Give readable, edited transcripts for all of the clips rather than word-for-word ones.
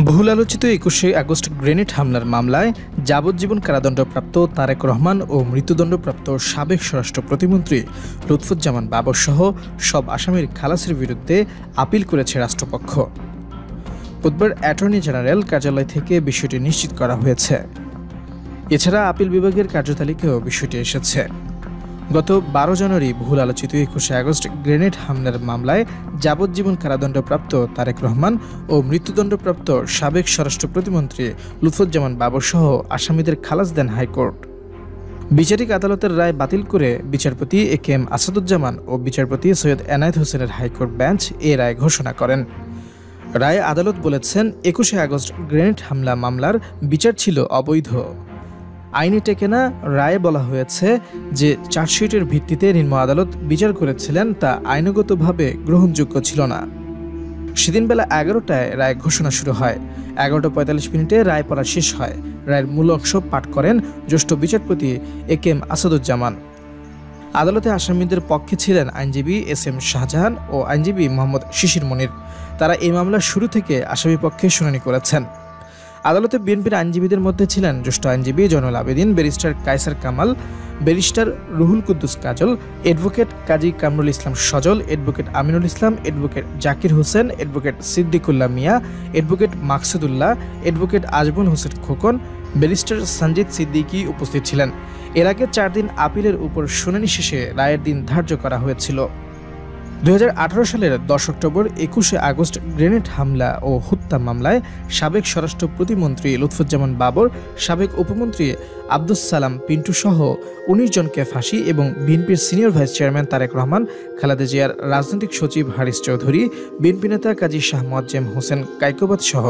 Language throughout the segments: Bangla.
বহুল আলোচিত ২১শে আগস্ট গ্রেনেড হামলার মামলায় যাবজ্জীবন কারাদণ্ডপ্রাপ্ত তারেক রহমান ও মৃত্যুদণ্ডপ্রাপ্ত সাবেক স্বরাষ্ট্র প্রতিমন্ত্রী লুৎফুজ্জামান বাবরসহ সব আসামির খালাসের বিরুদ্ধে আপিল করেছে রাষ্ট্রপক্ষ। বুধবার অ্যাটর্নি জেনারেল কার্যালয় থেকে বিষয়টি নিশ্চিত করা হয়েছে। এছাড়া আপিল বিভাগের কার্যতালিকায়ও বিষয়টি এসেছে। গত ১২ জানুয়ারি বহুল আলোচিত ২১শে আগস্ট গ্রেনেড হামলার মামলায় যাবজ্জীবন কারাদণ্ডপ্রাপ্ত তারেক রহমান ও মৃত্যুদণ্ডপ্রাপ্ত সাবেক স্বরাষ্ট্র প্রতিমন্ত্রী লুৎফুজ্জামান বাবরসহ আসামিদের খালাস দেন হাইকোর্ট। বিচারিক আদালতের রায় বাতিল করে বিচারপতি এ.কে.এম. আসাদুজ্জামান ও বিচারপতি সৈয়দ এনায়েত হোসেনের হাইকোর্ট বেঞ্চ এ রায় ঘোষণা করেন। রায়ে আদালত বলেছেন, ২১শে আগস্ট গ্রেনেড হামলা মামলার বিচার ছিল অবৈধ। আইনি টেকেনা রায়ে বলা হয়েছে যে চার্জশিটের ভিত্তিতে নিম্ন আদালত বিচার করেছিলেন তা আইনগতভাবে গ্রহণযোগ্য ছিল না। সেদিন বেলা ১১টায় রায় ঘোষণা শুরু হয়। ১১:৪৫ রায় পড়া শেষ হয়। রায়ের মূল অংশ পাঠ করেন জ্যেষ্ঠ বিচারপতি এ.কে.এম. আসাদুজ্জামান। আদালতে আসামিদের পক্ষে ছিলেন আইনজীবী এস.এম. শাহজাহান ও আইনজীবী মোহাম্মদ শিশির মনির। তারা এই মামলার শুরু থেকে আসামি পক্ষে শুনানি করেছেন। আদালতে বিএনপির আইনজীবীদের মধ্যে ছিলেন জ্যেষ্ঠ আইনজীবী Zainul Abedin, barrister Kaiser Kamal, barrister Ruhul Quddus Kajal, advocate Kazi Kamrul Islam Sajal, advocate Aminul Islam, advocate Zakir Hossain, advocate Siddiqullah Mia, advocate Maksudullah, advocate Azmal Hossain Khokon, barrister Sanjit Siddiqui উপস্থিত ছিলেন। এর আগে ৪ দিন আপিলের উপর শুনানি শেষে রায়ের দিন ধার্য করা হয়েছিল। ২০১৮ সালের ১০ অক্টোবর ২১শে আগস্ট গ্রেনেড হামলা ও হত্যা মামলায় সাবেক স্বরাষ্ট্র প্রতিমন্ত্রী লুৎফুজ্জামান বাবর, সাবেক উপমন্ত্রী আব্দুস সালাম পিন্টু সহ ১৯ জনকে ফাঁসি এবং বিএনপির senior vice chairman Tarique Rahman, Khaleda জিয়ার রাজনৈতিক সচিব হারিস চৌধুরী, বিএনপি নেতা কাজী শাহ মোয়াজ্জেম হোসেন কায়কোবাদ সহ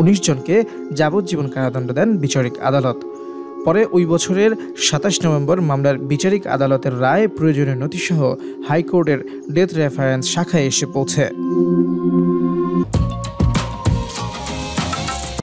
১৯ জনকে যাবজ্জীবন কারাদণ্ড দেন বিচারিক আদালত। পরে ওই বছরের ২৭ নভেম্বর মামলার বিচারিক আদালতের রায় প্রয়োজনীয় নথিসহ হাইকোর্টের ডেথ রেফারেন্স শাখায় এসে পৌঁছে।